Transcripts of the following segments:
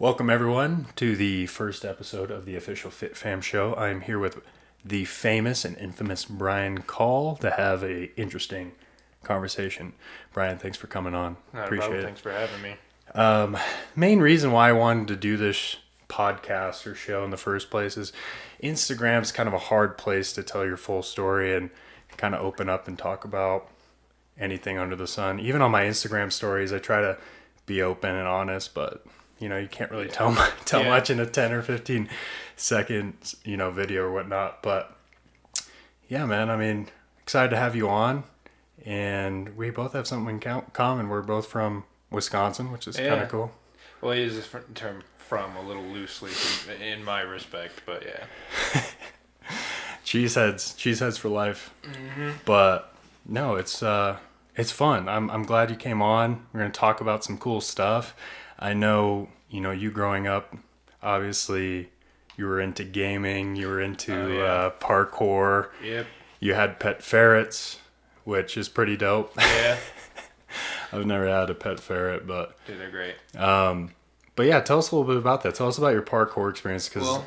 Welcome, everyone, to the first episode of the official Fit Fam show. I'm here with the famous and infamous Brian Call to have a interesting conversation. Brian, thanks for coming on. Not Appreciate a problem. it. Thanks for having me. Main reason why I wanted to do this podcast or show in the first place is Instagram's kind of a hard place to tell your full story and kind of open up and talk about anything under the sun. Even on my Instagram stories, I try to be open and honest, but you can't really tell much in a 10 or 15 second, video or whatnot. But yeah, man, I mean, excited to have you on. And we both have something in common. We're both from Wisconsin, which is kind of cool. Well, I use this term "from" a little loosely in my respect, but yeah. Cheeseheads for life. Mm-hmm. But no, it's fun. I'm glad you came on. We're gonna talk about some cool stuff. I know, you growing up, obviously you were into gaming, you were into parkour. Yep. You had pet ferrets, which is pretty dope. Yeah. I've never had a pet ferret, but... Dude, they're great. But yeah, tell us a little bit about that. Tell us about your parkour experience, because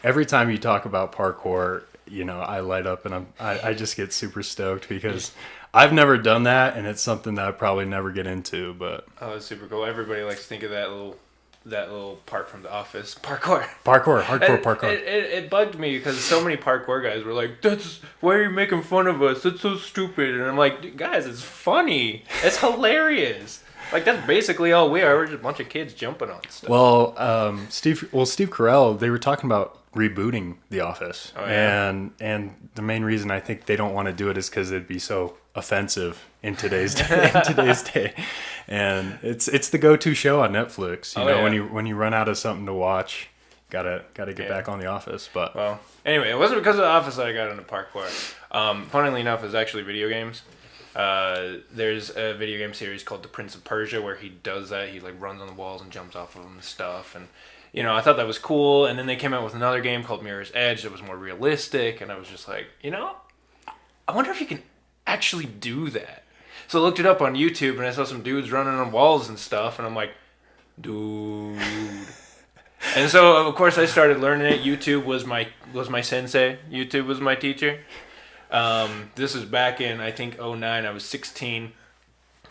every time you talk about parkour, I light up and I just get super stoked because... I've never done that, and it's something that I probably never get into. But it's super cool. Everybody likes to think of that little part from The Office, parkour. Hardcore parkour. It bugged me because so many parkour guys were like, why are you making fun of us? That's so stupid. And I'm like, guys, it's funny. It's hilarious. Like, that's basically all we are. We're just a bunch of kids jumping on stuff. Well, Steve Carell, they were talking about rebooting The Office, and the main reason I think they don't want to do it is because it'd be so offensive in today's day, and it's the go-to show on Netflix. When you run out of something to watch, gotta get back on The Office. But anyway, it wasn't because of The Office that I got into parkour. Funnily enough, it's actually video games. There's a video game series called The Prince of Persia where he does that. He runs on the walls and jumps off of them and stuff. And I thought that was cool. And then they came out with another game called Mirror's Edge that was more realistic. And I was just like, I wonder if you can actually do that. So I looked it up on YouTube and I saw some dudes running on walls and stuff. And I'm like, dude. And so of course I started learning it. YouTube was my sensei. YouTube was my teacher. This was back in, I think, 2009. I was 16,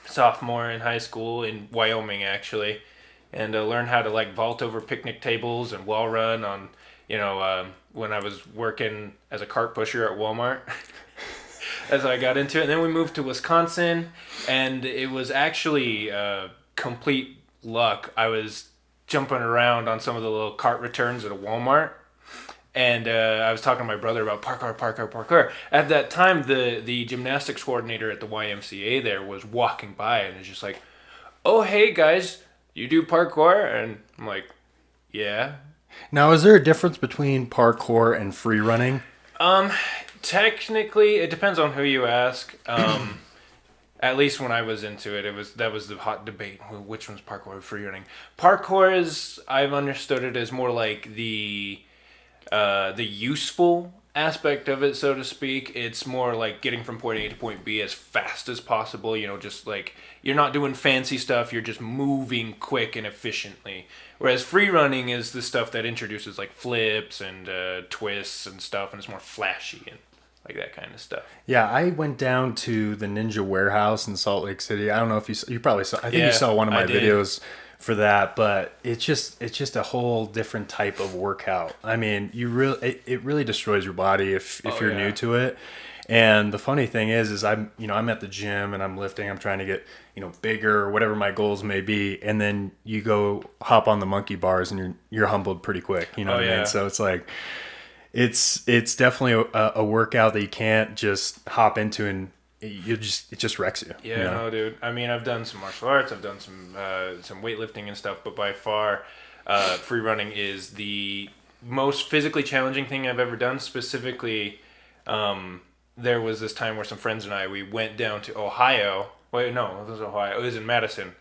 sophomore in high school in Wyoming, actually, and learned how to vault over picnic tables and wall run on, when I was working as a cart pusher at Walmart. As I got into it, and then we moved to Wisconsin, and it was actually complete luck. I was jumping around on some of the little cart returns at a Walmart. And I was talking to my brother about parkour. At that time, the gymnastics coordinator at the YMCA there was walking by and is just like, "Oh, hey, guys, you do parkour?" And I'm like, "Yeah." Now, is there a difference between parkour and free running? Technically, it depends on who you ask. At least when I was into it, that was the hot debate. Which one's parkour or free running? Parkour is, I've understood it as more like the useful aspect of it, so to speak. It's more like getting from point A to point B as fast as possible. Just you're not doing fancy stuff. You're just moving quick and efficiently. Whereas free running is the stuff that introduces flips and twists and stuff, and it's more flashy and that kind of stuff. Yeah, I went down to the Ninja Warehouse in Salt Lake City. I don't know if you probably saw. I think you saw one of my videos for that, but it's just a whole different type of workout. I mean, it really destroys your body if you're new to it. And the funny thing is I'm at the gym and I'm lifting, I'm trying to get bigger or whatever my goals may be, and then you go hop on the monkey bars and you're humbled pretty quick. What I mean? So it's definitely a workout that you can't just hop into and it just wrecks you. Yeah, no, dude. I mean, I've done some martial arts, I've done some weightlifting and stuff, but by far, free running is the most physically challenging thing I've ever done. Specifically, there was this time where some friends and we went down to Ohio. Wait, no, it was Ohio. It was in Madison.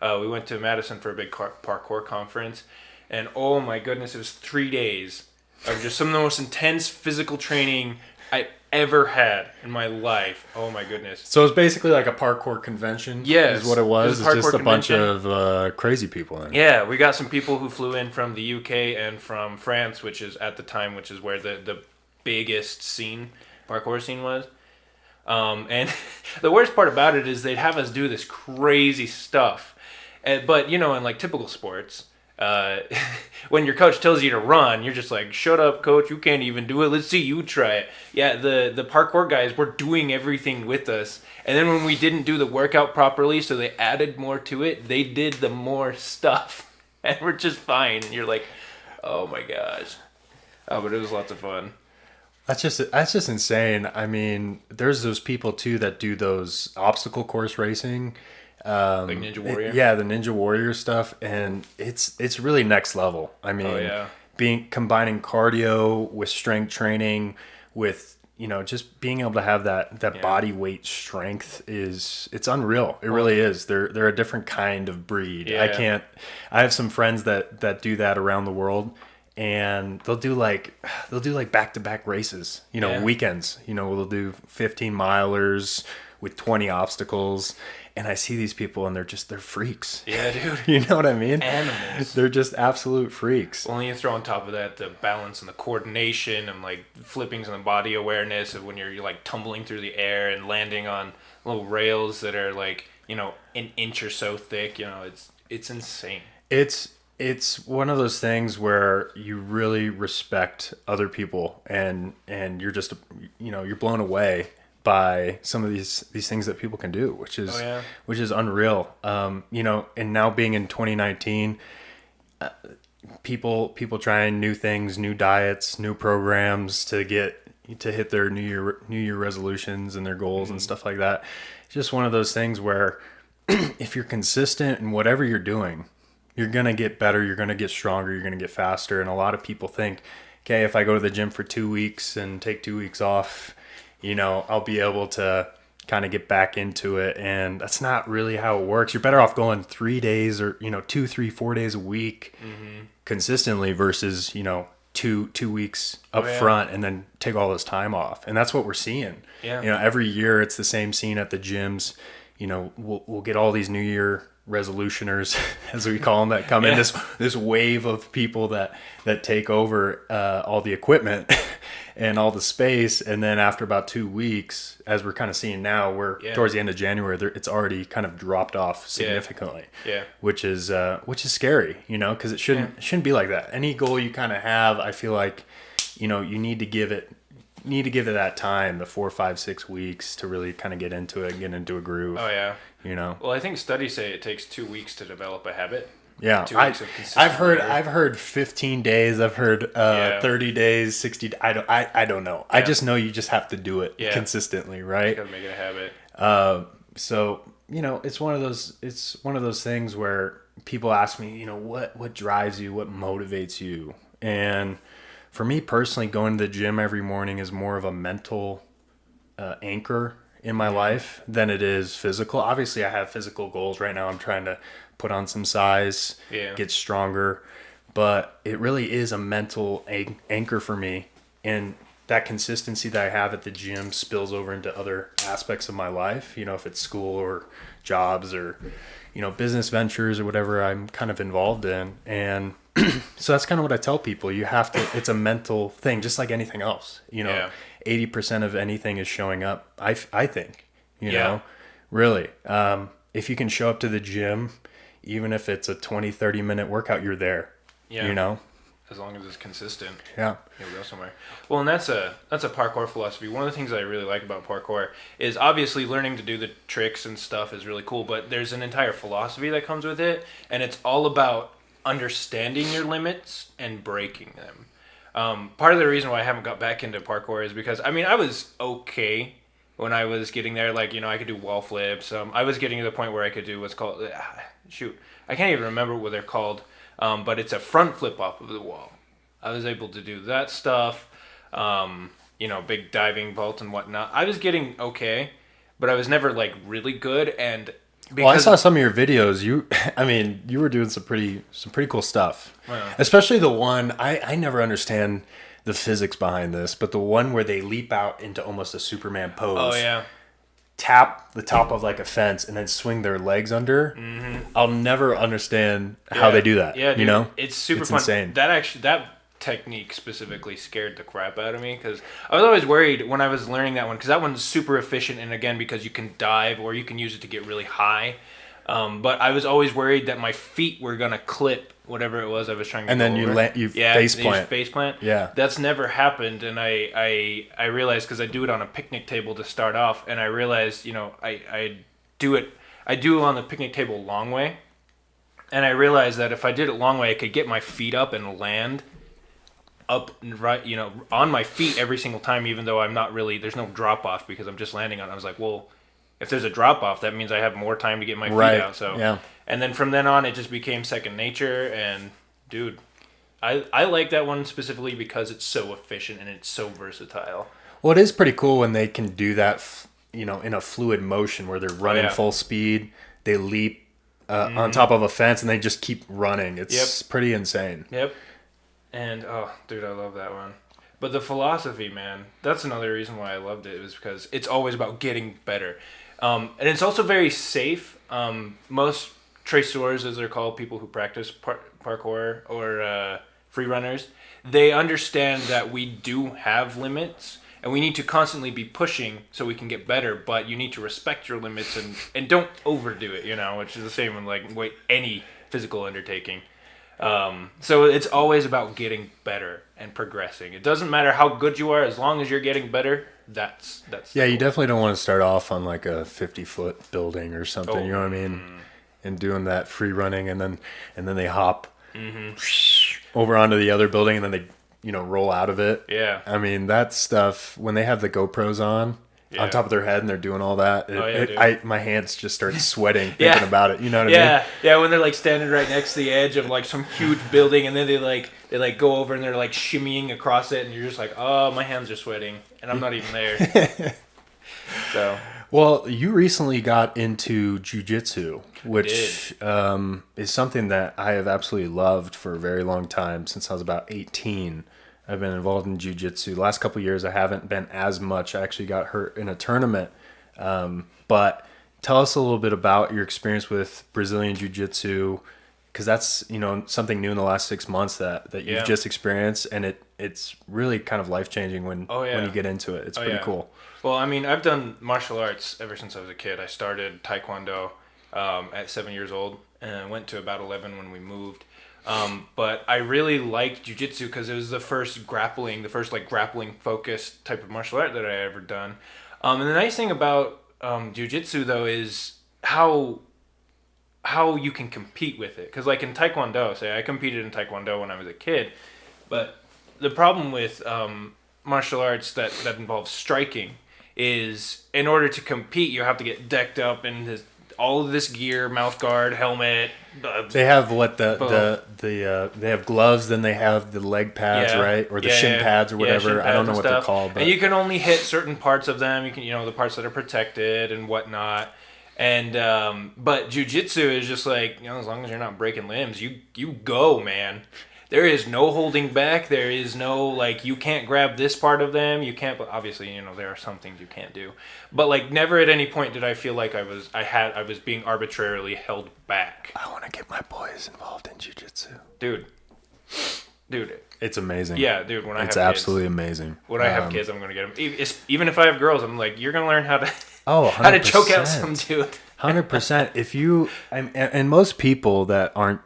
We went to Madison for a big parkour conference, and oh my goodness, it was 3 days of just some of the most intense physical training ever had in my life. Oh my goodness. So it's basically like a parkour convention. Yes. Is what it was. It's It's just a bunch convention. of crazy people in it. Yeah, we got some people who flew in from the UK and from France, which is at the time, which is where the biggest parkour scene was. And the worst part about it is they'd have us do this crazy stuff. But, in like typical sports, when your coach tells you to run, you're just like, shut up, coach, you can't even do it. Let's see you try it. Yeah, the parkour guys were doing everything with us. And then when we didn't do the workout properly, so they added more to it, they did the more stuff. And we're just fine. And you're like, oh my gosh. Oh, but it was lots of fun. That's just insane. I mean, there's those people too that do those obstacle course racing. Like Ninja Warrior? The Ninja Warrior stuff, and it's really next level. I mean, combining cardio with strength training with just being able to have that body weight strength it's unreal. It really is. They're a different kind of breed. Yeah. I have some friends that do that around the world, and they'll do like back-to-back races, weekends. They'll do 15 milers with 20 obstacles. And I see these people, and they're freaks. Yeah, dude. You know what I mean? Animals. They're just absolute freaks. Well, you throw on top of that the balance and the coordination and like flippings and the body awareness of when you're like tumbling through the air and landing on little rails that are like, an inch or so thick. It's insane. It's one of those things where you really respect other people, and you're just you're blown away by some of these things that people can do, which is unreal. And now being in 2019, people trying new things, new diets, new programs to hit their New Year resolutions and their goals and stuff like that. It's just one of those things where if you're consistent in whatever you're doing, you're gonna get better, you're gonna get stronger, you're gonna get faster. And a lot of people think, okay, if I go to the gym for 2 weeks and take 2 weeks off, I'll be able to kind of get back into it. And that's not really how it works. You're better off going 3 days or, 2, 3, 4 days a week consistently versus, 2 weeks up front and then take all this time off. And that's what we're seeing. Yeah. Every year it's the same scene at the gyms. We'll get all these New Year resolutioners, as we call them, that come in, this wave of people that take over all the equipment and all the space, and then after about 2 weeks, as we're kind of seeing now, we're towards the end of January, it's already kind of dropped off significantly. Which is scary, because it shouldn't be like that. Any goal you kind of have, I feel like, you need to give it that time, the 4, 5, 6 weeks to really kind of get into it, get into a groove. Oh yeah. Well, I think studies say it takes 2 weeks to develop a habit. Yeah, 2 weeks of consistent I've heard 15 days. I've heard 30 days, 60. I don't know. I just know you just have to do it consistently, right? You gotta make it a habit. So it's one of those things where people ask me, what drives you, what motivates you, and for me personally, going to the gym every morning is more of a mental anchor in my life than it is physical. Obviously, I have physical goals right now. I'm trying to put on some size, get stronger, but it really is a mental anchor for me. And that consistency that I have at the gym spills over into other aspects of my life, if it's school or jobs or, business ventures or whatever I'm kind of involved in. And so that's kind of what I tell people. It's a mental thing, just like anything else, 80% of anything is showing up. I think, really, if you can show up to the gym, even if it's a 20, 30 minute workout, you're there, as long as it's consistent. Yeah. You'll go somewhere. Well, and that's a parkour philosophy. One of the things that I really like about parkour is obviously learning to do the tricks and stuff is really cool, but there's an entire philosophy that comes with it, and it's all about understanding your limits and breaking them. Part of the reason why I haven't got back into parkour is because, I was okay when I was getting there. Like, I could do wall flips. I was getting to the point where I could do what's called, I can't even remember what they're called. But it's a front flip off of the wall. I was able to do that stuff, big diving vault and whatnot. I was getting okay, but I was never like really good. And I saw some of your videos. You were doing some pretty cool stuff. Wow. Especially the one I never understand the physics behind this, but the one where they leap out into almost a Superman pose. Oh yeah. Tap the top of like a fence and then swing their legs under. Mm-hmm. I'll never understand how they do that. Yeah, dude, you know, it's super fun. Insane. That technique specifically scared the crap out of me because I was always worried when I was learning that one because that one's super efficient and again because you can dive or you can use it to get really high. But I was always worried that my feet were gonna clip whatever it was I was trying to. And then you face plant. Face plant. Yeah, that's never happened, and I realized because I do it on a picnic table to start off, and I realized I do it on the picnic table long way, and I realized that if I did it long way, I could get my feet up and land up right on my feet every single time, even though I'm not really there's no drop off because I'm just landing on it. I was like, well. If there's a drop off, that means I have more time to get my feet out. So yeah. And then from then on, it just became second nature. And dude, I like that one specifically because it's so efficient and it's so versatile. Well, it is pretty cool when they can do that, in a fluid motion where they're running full speed. They leap on top of a fence and they just keep running. It's pretty insane. Yep. And oh, dude, I love that one. But the philosophy, man, that's another reason why I loved it was because it's always about getting better. And it's also very safe. Most traceurs, as they're called, people who practice parkour or free runners, they understand that we do have limits and we need to constantly be pushing so we can get better, but you need to respect your limits and don't overdo it, which is the same with any physical undertaking. So it's always about getting better and progressing. It doesn't matter how good you are, as long as you're getting better. That's yeah. You definitely don't want to start off on like a 50-foot building or something. You know what I mean? And doing that free running, and then they hop over onto the other building, and then they roll out of it. Yeah. I mean that stuff when they have the GoPros on top of their head and they're doing all that. My hands just start sweating thinking about it. You know what I mean? Yeah. When they're like standing right next to the edge of like some huge building, and then they go over and they're like shimmying across it, and you're just like, oh, my hands are sweating, and I'm not even there. So. Well, you recently got into jiu-jitsu, which is something that I have absolutely loved for a very long time, since I was about 18. I've been involved in jiu-jitsu. The last couple of years, I haven't been as much. I actually got hurt in a tournament. But tell us a little bit about your experience with Brazilian jiu-jitsu, because that's something new in the last 6 months that you've just experienced, and it's really kind of life-changing when you get into it. It's pretty cool. Well, I mean, I've done martial arts ever since I was a kid. I started Taekwondo at 7 years old, and I went to about 11 when we moved. But I really liked jiu-jitsu because it was the first grappling focused type of martial art that I ever done. And the nice thing about jiu-jitsu though is how you can compete with it. Because like in Taekwondo, I competed in Taekwondo when I was a kid, but the problem with martial arts that involves striking is in order to compete, you have to get decked up in all of this gear, mouth guard, helmet. They have they have gloves, then they have the leg pads, right? Or the shin pads or whatever. I don't know what they're called. But... And you can only hit certain parts of them. You can, the parts that are protected and whatnot. And but jiu-jitsu is just like, as long as you're not breaking limbs, you go, man. There is no holding back. There is no, you can't grab this part of them. You can't, but obviously, there are some things you can't do. But, never at any point did I feel like I was being arbitrarily held back. I want to get my boys involved in jiu-jitsu. Dude. It's amazing. Yeah, dude, when I have kids. It's absolutely amazing. When I have kids, I'm going to get them. Even if I have girls, I'm like, you're going to learn how to... 100%. How to choke out some dude. 100%. If you... And most people that aren't,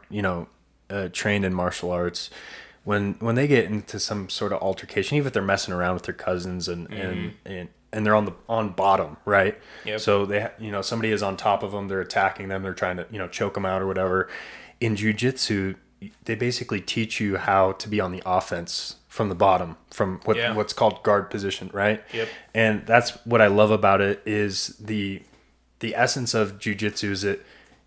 trained in martial arts, when they get into some sort of altercation, even if they're messing around with their cousins and they're on bottom, right? Yep. So they somebody is on top of them, they're attacking them, they're trying to choke them out or whatever. In jiu-jitsu, they basically teach you how to be on the offense from the bottom, from what's called guard position, right? Yep. And that's what I love about it is the essence of jiu-jitsu is that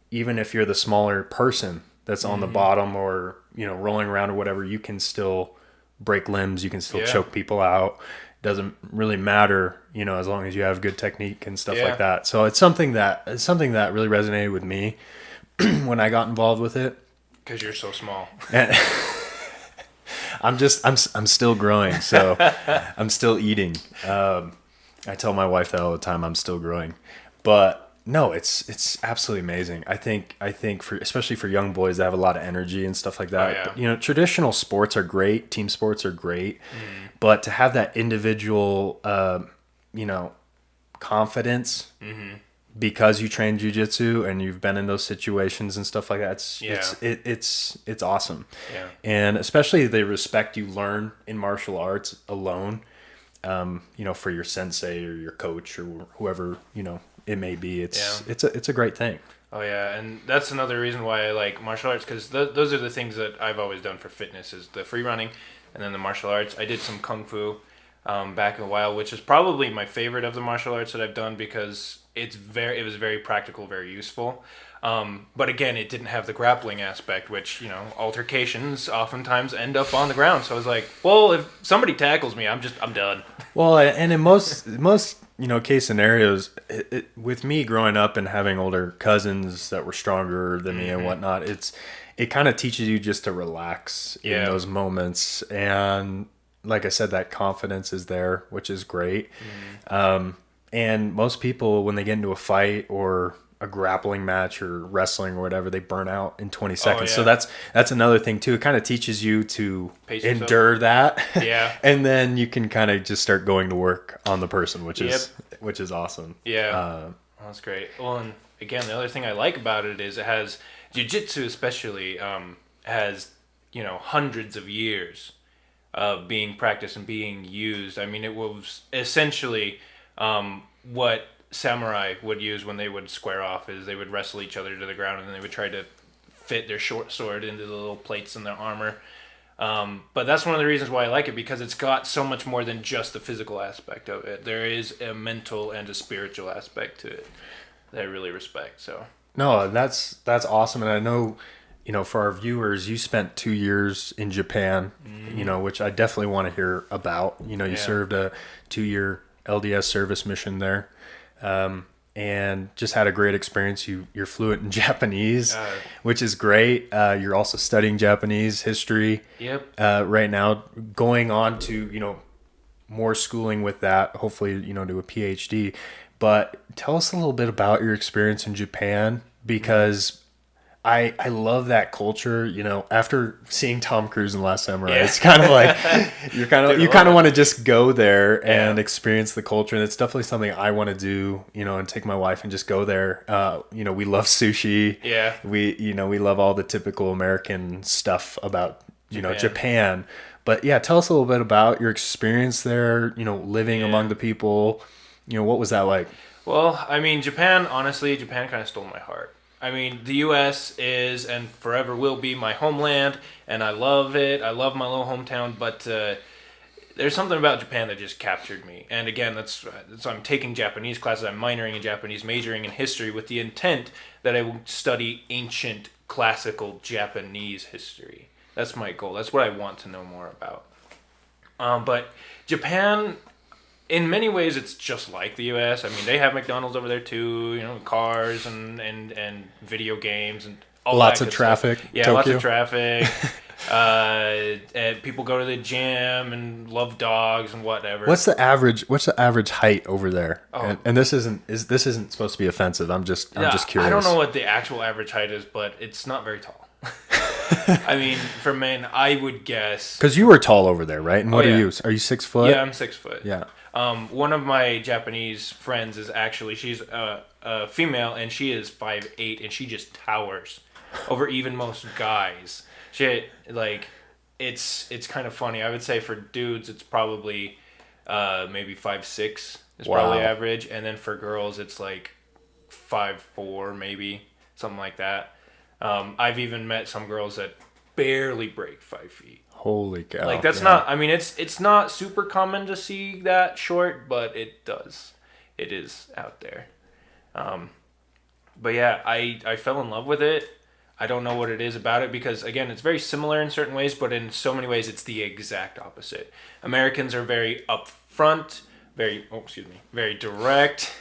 even if you're the smaller person that's on the bottom or, rolling around or whatever, you can still break limbs. You can still choke people out. Doesn't really matter, as long as you have good technique and stuff like that. So it's something that really resonated with me when I got involved with it. Because you're so small. I'm still growing, so I'm still eating. I tell my wife that all the time. I'm still growing, but no, it's absolutely amazing. I think for especially for young boys that have a lot of energy and stuff like that. Oh, yeah. But, you know, traditional sports are great. Team sports are great, but to have that individual, you know, confidence. Because you train jiu-jitsu and you've been in those situations and stuff like that, it's awesome. Yeah. And especially the respect you learn in martial arts alone, you know, for your sensei or your coach or whoever, you know, it may be. It's a great thing. Oh yeah, and that's another reason why I like martial arts, because those are the things that I've always done for fitness, is the free running and then the martial arts. I did some kung fu back in a while, which is probably my favorite of the martial arts that I've done, because it was very practical, very useful. But again, it didn't have the grappling aspect, which, you know, altercations oftentimes end up on the ground. So I was like, well, if somebody tackles me, I'm done. Well, and in most you know, case scenarios, with me growing up and having older cousins that were stronger than me and whatnot, it kind of teaches you just to relax in those moments. And like I said, that confidence is there, which is great. And most people, when they get into a fight or a grappling match or wrestling or whatever, they burn out in 20 seconds. So that's another thing too. It kind of teaches you to endure that. Yeah. And then you can kind of just start going to work on the person, which is awesome. Yeah. That's great. Well, and again, the other thing I like about it is it has jiu-jitsu, especially, has, you know, hundreds of years of being practiced and being used. I mean, it was essentially what samurai would use when they would square off, is they would wrestle each other to the ground and then they would try to fit their short sword into the little plates in their armor. But that's one of the reasons why I like it, because it's got so much more than just the physical aspect of it. There is a mental and a spiritual aspect to it that I really respect. So no, that's awesome. And I know, you know, for our viewers, you spent 2 years in Japan, you know, which I definitely want to hear about. You know, you served a 2-year LDS service mission there, and just had a great experience. You're fluent in Japanese, which is great. You're also studying Japanese history. Right now, going on to, you know, more schooling with that, hopefully, you know, do a PhD. But tell us a little bit about your experience in Japan, because I love that culture. You know, after seeing Tom Cruise in Last Samurai, it's kind of like you kind of want to just go there and experience the culture. And it's definitely something I want to do. You know, and take my wife and just go there. You know, we love sushi. We love all the typical American stuff about Japan. But yeah, tell us a little bit about your experience there. You know, living among the people. You know, what was that like? Well, I mean, Japan kind of stole my heart. I mean, the U.S. is and forever will be my homeland, and I love it. I love my little hometown, but there's something about Japan that just captured me. And again, that's I'm taking Japanese classes. I'm minoring in Japanese, majoring in history, with the intent that I will study ancient classical Japanese history. That's my goal. That's what I want to know more about. But Japan, in many ways, it's just like the U.S. I mean, they have McDonald's over there too, you know, cars and video games and all lots that of traffic. Stuff. Yeah, Tokyo. lots of traffic. And people go to the gym and love dogs and whatever. What's the average height over there? Oh. And this isn't supposed to be offensive. I'm just curious. I don't know what the actual average height is, but it's not very tall. I mean, for men, I would guess. Because you were tall over there, right? And what are you? Are you 6 foot? Yeah, I'm 6 foot. Yeah. One of my Japanese friends is actually, she's a female, and she is 5'8", and she just towers over even most guys. It's kind of funny. I would say for dudes, it's probably maybe 5'6" is probably average, and then for girls, it's like 5'4", maybe something like that. I've even met some girls that barely break 5 feet. Holy cow! Like that's not. I mean, it's not super common to see that short, but it does. It is out there. But yeah, I fell in love with it. I don't know what it is about it, because again, it's very similar in certain ways, but in so many ways, it's the exact opposite. Americans are very upfront, very direct.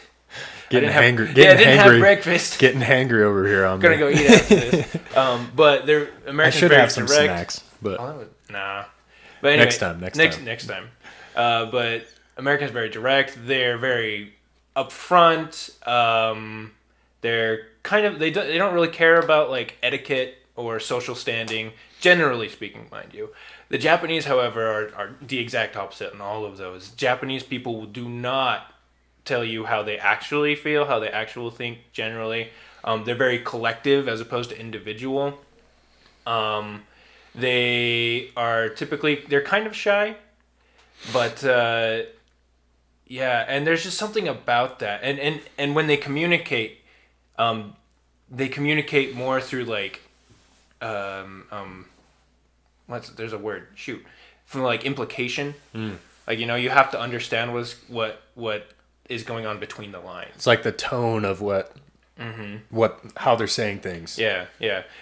Getting hangry. Didn't have breakfast. Getting hangry over here. I'm gonna go eat after this. But they're Americans. I should very have some direct. snacks, but nah. But anyway, next time. But America's very direct. They're very upfront. They're kind of they don't really care about like etiquette or social standing, generally speaking, mind you. The Japanese, however, are the exact opposite in all of those. Japanese people do not tell you how they actually feel, how they actually think generally. They're very collective as opposed to individual. They are they're kind of shy, but yeah, and there's just something about that. And when they communicate more through like there's a word, from like implication. Like, you know, you have to understand what is going on between the lines. It's like the tone of how they're saying things. Yeah,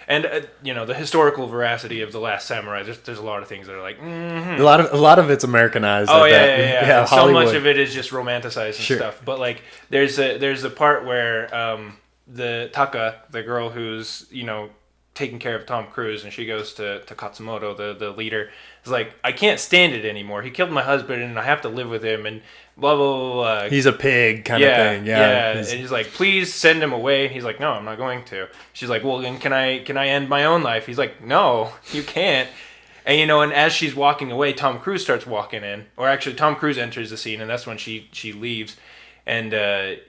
and you know, the historical veracity of The Last Samurai. There's a lot of things that are like a lot of it's Americanized. Oh yeah. So Hollywood. much of it is just romanticized and stuff. But like, there's a part where the Taka, the girl who's, you know, taking care of Tom Cruise, and she goes to Katsumoto, the leader, is like, I can't stand it anymore. He killed my husband, and I have to live with him, and blah blah blah. Blah. He's a pig, kind of thing. Yeah. And he's like, please send him away. And he's like, no, I'm not going to. She's like, well, then can I end my own life? He's like, no, you can't. And you know, and as she's walking away, Tom Cruise starts walking in, or actually, Tom Cruise enters the scene, and that's when she leaves. And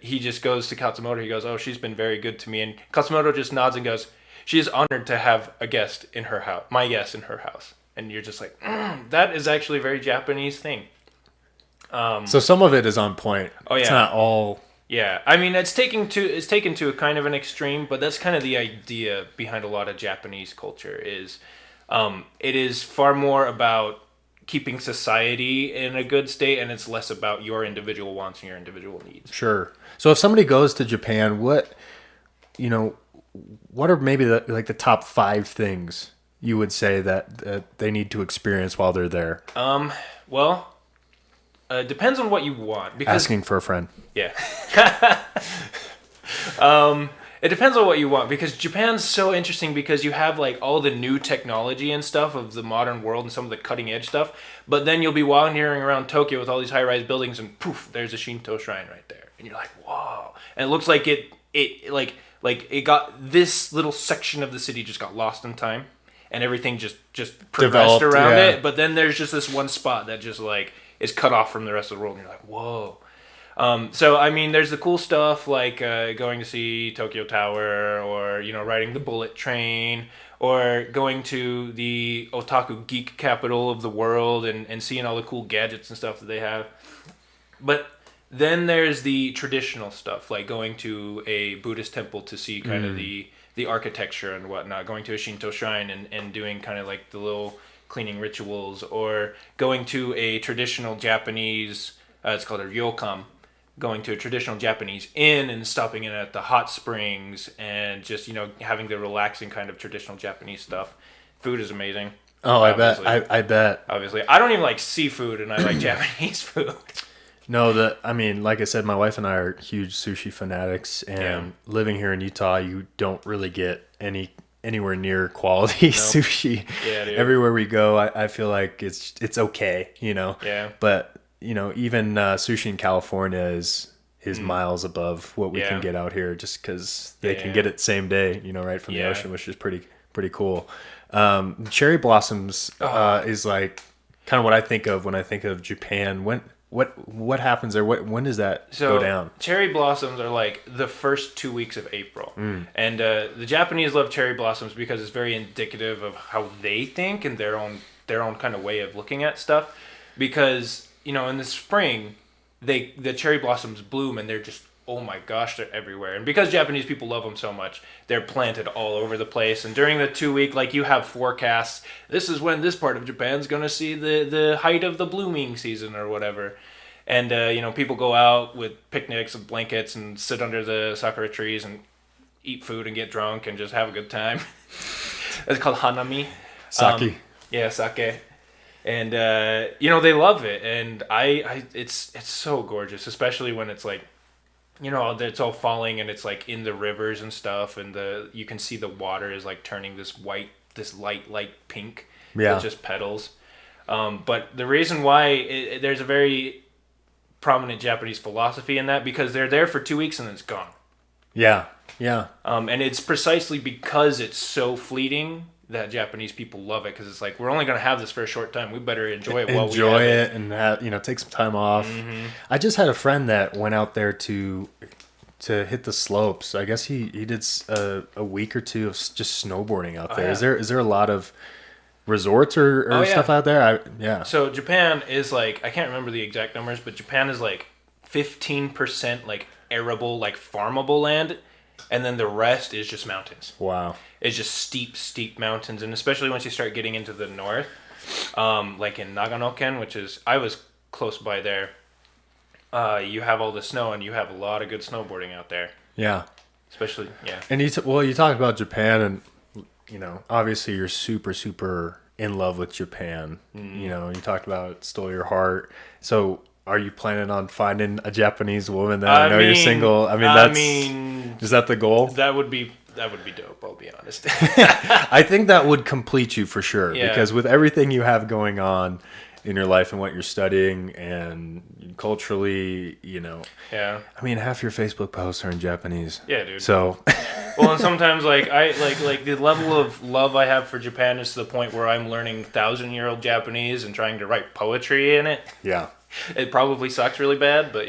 he just goes to Katsumoto. He goes, oh, she's been very good to me. And Katsumoto just nods and goes, she is honored to have a guest in her house, my guest in her house. And you're just like, that is actually a very Japanese thing. So some of it is on point. Oh yeah, it's not all. Yeah, I mean, it's taken to a kind of an extreme, but that's kind of the idea behind a lot of Japanese culture. Is it is far more about keeping society in a good state, and it's less about your individual wants and your individual needs. Sure. So if somebody goes to Japan, what are maybe the top 5 things you would say that they need to experience while they're there? Well, depends on what you want. Because, asking for a friend. Yeah. It depends on what you want, because Japan's so interesting because you have like all the new technology and stuff of the modern world and some of the cutting edge stuff, but then you'll be wandering around Tokyo with all these high-rise buildings and poof, there's a Shinto shrine right there. And you're like, whoa. And it looks like it got this little section of the city just got lost in time, and everything just progressed around it. But then there's just this one spot that just like is cut off from the rest of the world, and you're like, whoa. So I mean, there's the cool stuff like going to see Tokyo Tower, or you know, riding the bullet train, or going to the otaku geek capital of the world and seeing all the cool gadgets and stuff that they have. But then there's the traditional stuff, like going to a Buddhist temple to see kind of the architecture and whatnot, going to a Shinto shrine and doing kind of like the little cleaning rituals, or going to a traditional Japanese, it's called a ryokan, going to a traditional Japanese inn and stopping in at the hot springs and just, you know, having the relaxing kind of traditional Japanese stuff. Food is amazing. Oh, obviously. I bet. Obviously. I don't even like seafood, and I like Japanese food. No, I mean, like I said, my wife and I are huge sushi fanatics, and living here in Utah, you don't really get anywhere near quality sushi. Yeah, dude. Everywhere we go, I feel like it's okay, you know. Yeah. But you know, even sushi in California is miles above what we can get out here, just because they can get it same day, you know, right from the ocean, which is pretty cool. Cherry blossoms is like kind of what I think of when I think of Japan. What happens there? When does that go down? Cherry blossoms are like the first 2 weeks of April. And the Japanese love cherry blossoms because it's very indicative of how they think and their own kind of way of looking at stuff. Because, you know, in the spring, the cherry blossoms bloom, and they're just, oh my gosh, they're everywhere. And because Japanese people love them so much, they're planted all over the place. And during the 2 week, like, you have forecasts. This is when this part of Japan's going to see the height of the blooming season or whatever. And, you know, people go out with picnics and blankets and sit under the sakura trees and eat food and get drunk and just have a good time. It's called hanami. Sake. Sake. And, you know, they love it. And it's so gorgeous, especially when it's like, you know, it's all falling and it's like in the rivers and stuff, and you can see the water is like turning this light pink with just petals. But the reason why there's a very prominent Japanese philosophy in that, because they're there for 2 weeks and then it's gone. Yeah, yeah. And it's precisely because it's so fleeting that Japanese people love it, because it's like, we're only going to have this for a short time. We better enjoy it while we have it. And take some time off. Mm-hmm. I just had a friend that went out there to hit the slopes. I guess he did a week or two of just snowboarding out there. Yeah. Is there a lot of resorts or stuff out there? Yeah. So Japan is like, I can't remember the exact numbers, but Japan is like 15% like arable, like farmable land, and then the rest is just mountains. Wow. It's just steep mountains, and especially once you start getting into the north, like in Nagano-ken, which is, I was close by there. You have all the snow, and you have a lot of good snowboarding out there. Yeah. Especially, yeah. And you talked about Japan, and obviously you're super, super in love with Japan. Mm. You talked about it stole your heart. So are you planning on finding a Japanese woman that I know you're single? Is that the goal? That would be dope, I'll be honest. I think that would complete you for sure. Yeah. Because with everything you have going on in your life and what you're studying and culturally, Yeah. I mean, half your Facebook posts are in Japanese. Yeah, dude. So. Well, and sometimes like the level of love I have for Japan is to the point where I'm learning 1,000-year-old Japanese and trying to write poetry in it. Yeah. It probably sucks really bad, but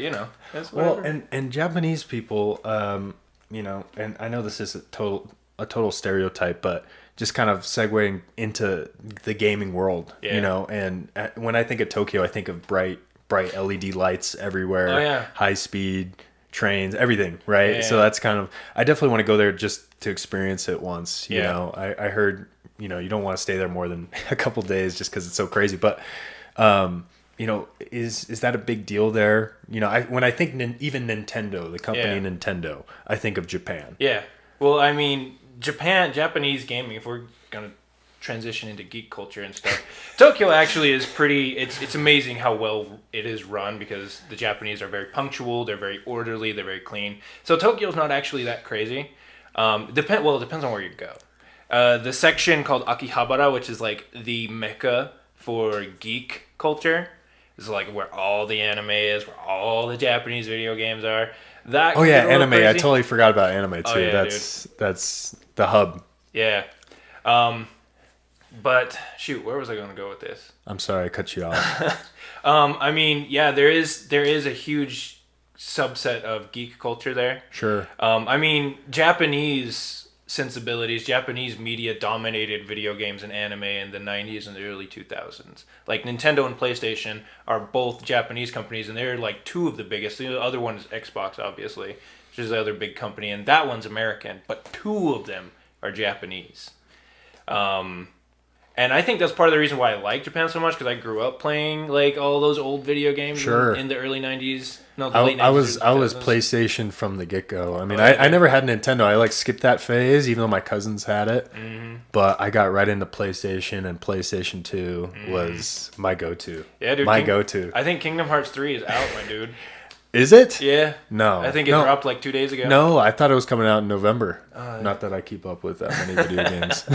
that's whatever. Well, and Japanese people, and I know this is a total stereotype, but just kind of segueing into the gaming world, and when I think of Tokyo, I think of bright LED lights everywhere, high speed trains, everything, right? Yeah. So that's kind of, I definitely want to go there just to experience it once. I heard, you don't want to stay there more than a couple days just because it's so crazy, but is that a big deal there? When I think even Nintendo, the company Nintendo, I think of Japan. Yeah. Well, I mean, Japanese gaming, if we're going to transition into geek culture and stuff, Tokyo actually is it's amazing how well it is run, because the Japanese are very punctual, they're very orderly, they're very clean. So Tokyo's not actually that crazy. It depends on where you go. The section called Akihabara, which is like the mecca for geek culture, is like where all the anime is, where all the Japanese video games are. Anime. Crazy. I totally forgot about anime too. Oh, yeah, that's the hub. Yeah. But shoot, where was I going to go with this? I'm sorry, I cut you off. I mean, yeah, there is a huge subset of geek culture there. Sure. I mean, Japanese sensibilities, Japanese media dominated video games and anime in the 90s and the early 2000s. Like Nintendo and PlayStation are both Japanese companies, and they're like two of the biggest. The other one is Xbox, obviously, which is the other big company, and that one's American, but two of them are Japanese. And I think that's part of the reason why I like Japan so much, because I grew up playing like all those old video games in the early 90s. No, the late 90s. I was PlayStation from the get-go. I mean, I never had Nintendo. I skipped that phase, even though my cousins had it. Mm-hmm. But I got right into PlayStation, and PlayStation 2 was my go-to. Yeah, dude. Go-to. I think Kingdom Hearts 3 is out, my dude. Is it? Yeah. No. I think it dropped like 2 days ago. No, I thought it was coming out in November. Not that I keep up with that many video games.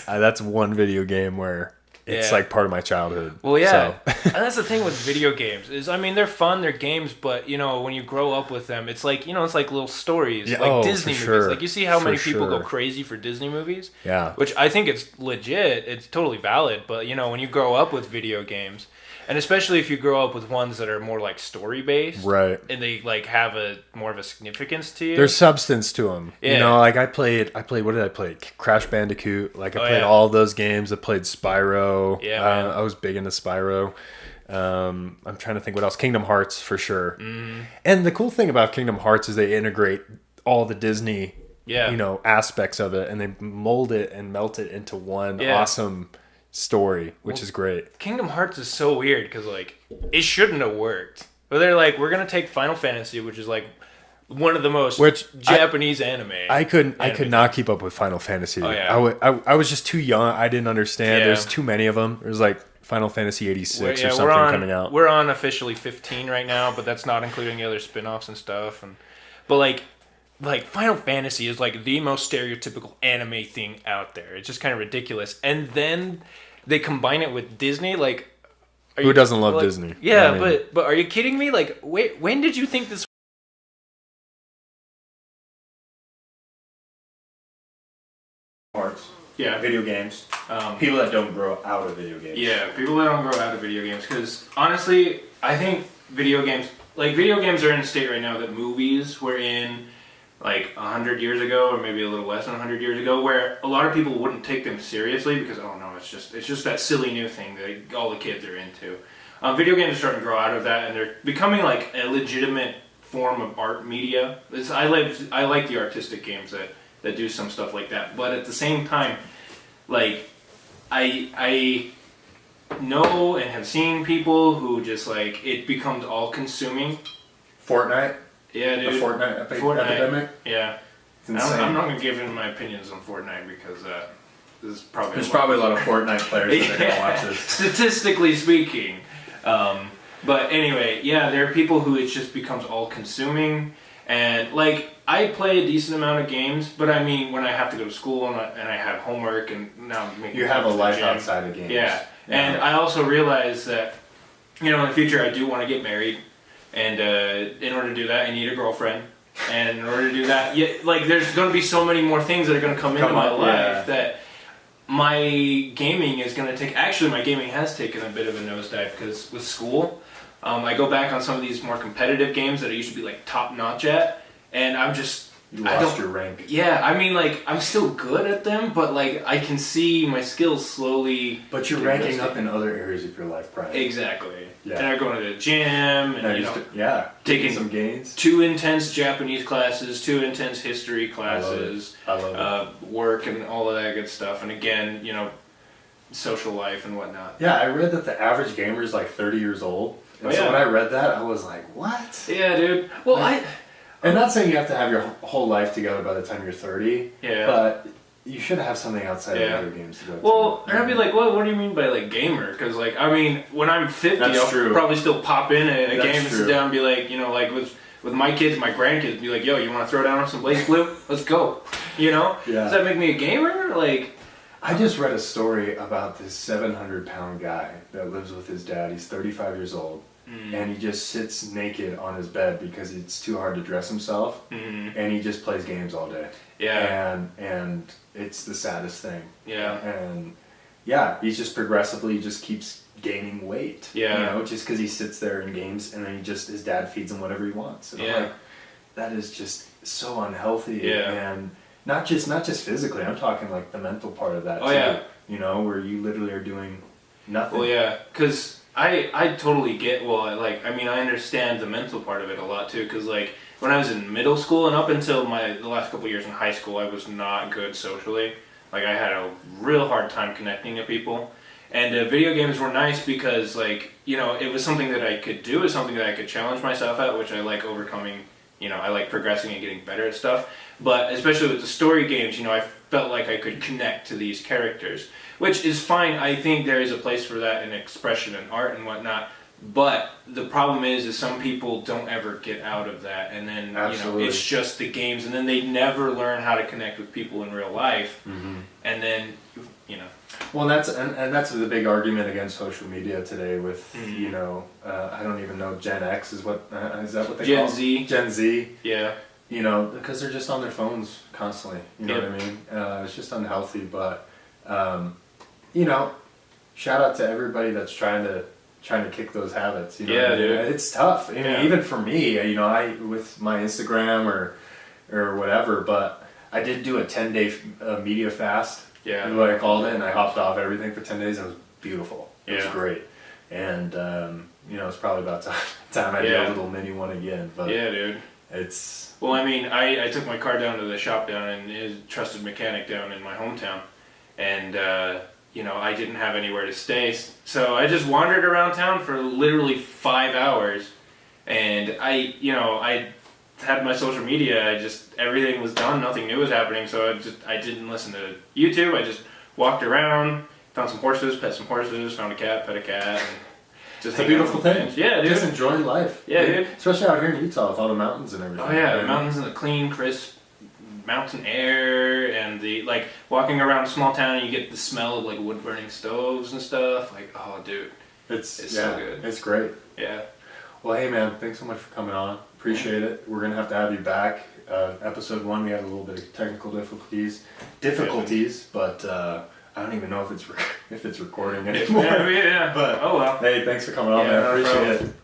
That's one video game where it's like part of my childhood. Well, yeah. So. And that's the thing with video games is, I mean, they're fun, they're games, but when you grow up with them, it's like, it's like little stories, like Disney movies. Sure. Like you see how many people go crazy for Disney movies. Yeah. Which I think it's legit. It's totally valid. But, when you grow up with video games, and especially if you grow up with ones that are more like story based, right? And they like have more of a significance to you. There's substance to them. Yeah. Like I played. What did I play? Crash Bandicoot. Like I played all those games. I played Spyro. Yeah, I was big into Spyro. I'm trying to think what else. Kingdom Hearts for sure. Mm-hmm. And the cool thing about Kingdom Hearts is they integrate all the Disney, aspects of it, and they mold it and melt it into one awesome story, which is great. Kingdom Hearts is so weird because like it shouldn't have worked, but they're like, we're gonna take Final Fantasy, which is like one of the most Japanese anime. I could not keep up with Final Fantasy. Oh, yeah. I was just too young. I didn't understand. There's too many of them. There's like Final Fantasy 86 or something coming out. We're on officially 15 right now, but that's not including the other spin-offs and stuff. But like Final Fantasy is like the most stereotypical anime thing out there. It's just kind of ridiculous. And then they combine it with Disney. Like, who doesn't love Disney? Yeah, I mean, but are you kidding me? Like, wait, when did you think this? Parts. Yeah, video games. People that don't grow out of video games. Yeah, people that don't grow out of video games. Because honestly, I think video games are in a state right now that movies were in like 100 years ago, or maybe a little less than 100 years ago, where a lot of people wouldn't take them seriously because, oh no, it's just that silly new thing that all the kids are into. Video games are starting to grow out of that, and they're becoming like a legitimate form of art media. I like the artistic games that do some stuff like that, but at the same time, like I know and have seen people who just like it becomes all consuming. Fortnite. Yeah, dude. The Fortnite epidemic. Yeah. I'm not gonna give in my opinions on Fortnite because there's probably a lot of Fortnite players that are gonna watch this. Statistically speaking. But anyway, yeah, there are people who it just becomes all consuming, and like I play a decent amount of games, but I mean when I have to go to school and I have homework and now I'm making you have a life outside of games. Yeah, and I also realize that in the future I do want to get married, and in order to do that I need a girlfriend, and in order to do that, like there's going to be so many more things that are going to come into my life that. My gaming is going to take... Actually, my gaming has taken a bit of a nosedive because with school, I go back on some of these more competitive games that I used to be like top-notch at, and I'm just... You lost your rank. Yeah, I mean, like, I'm still good at them, but, like, I can see my skills slowly... But you're ranking up in other areas of your life, Brian. Exactly. Yeah. And I'm going to the gym, and, taking some gains. 2 intense Japanese classes, 2 intense history classes, I love it. Work and all of that good stuff, and again, social life and whatnot. Yeah, I read that the average gamer is like 30 years old. And so when I read that, I was like, what? Yeah, dude. Well, I'm not saying you have to have your whole life together by the time you're 30. Yeah. But you should have something outside of video games to go to. Well, and I'd be like, what do you mean by like gamer? Because like, I mean, when I'm 50, I'll probably still pop in a game and sit down and be like, like with my kids, my grandkids, be like, yo, you want to throw down on some Blaze Blue? Let's go. Yeah. Does that make me a gamer? Like, I just read a story about this 700-pound guy that lives with his dad. He's 35 years old. And he just sits naked on his bed because it's too hard to dress himself, and he just plays games all day. Yeah. And it's the saddest thing. Yeah. And he's just progressively just keeps gaining weight. Yeah. Just because he sits there in games, and then his dad feeds him whatever he wants. And I'm like, that is just so unhealthy. Yeah. And not just physically. I'm talking like the mental part of that too. Yeah. Where you literally are doing nothing. Well, yeah, because I totally get, I understand the mental part of it a lot too, because like when I was in middle school and up until the last couple years in high school, I was not good socially. Like I had a real hard time connecting to people, and video games were nice because like, it was something that I could do, it was something that I could challenge myself at, which I like overcoming, I like progressing and getting better at stuff, but especially with the story games, I felt like I could connect to these characters. Which is fine. I think there is a place for that in expression and art and whatnot. But the problem is some people don't ever get out of that, and then it's just the games, and then they never learn how to connect with people in real life, and then Well, that's the big argument against social media today. With I don't even know, Gen X is that what they call it? Gen Z. Yeah. Because they're just on their phones constantly. You know what I mean? It's just unhealthy, but. Shout out to everybody that's trying to kick those habits. Dude. It's tough. Even for me, I with my Instagram or whatever, but I did do a 10-day media fast. Yeah. Is what I called it, and I hopped off everything for 10 days. And it was beautiful. It was great, and it's probably about time I did a little mini one again. But yeah, dude. It's. Well, I took my car down to the shop down in a trusted mechanic down in my hometown. And, I didn't have anywhere to stay, so I just wandered around town for literally 5 hours, and I had my social media, everything was done, nothing new was happening, so I didn't listen to YouTube, I just walked around, found some horses, pet some horses, found a cat, pet a cat, and just it's a beautiful thing. Yeah, dude. Just enjoy life. Yeah, dude. Especially out here in Utah with all the mountains and everything. Oh yeah, the mountains and the clean, crisp, mountain air and the like walking around a small town and you get the smell of like wood burning stoves and stuff. Like, oh, dude, it's so good. It's great. Yeah. Well, hey man, thanks so much for coming on. Appreciate it. We're gonna have to have you back. Episode 1, we had a little bit of technical difficulties, but I don't even know if it's recording anymore. Yeah. But oh well. Hey, thanks for coming on, man. Appreciate it.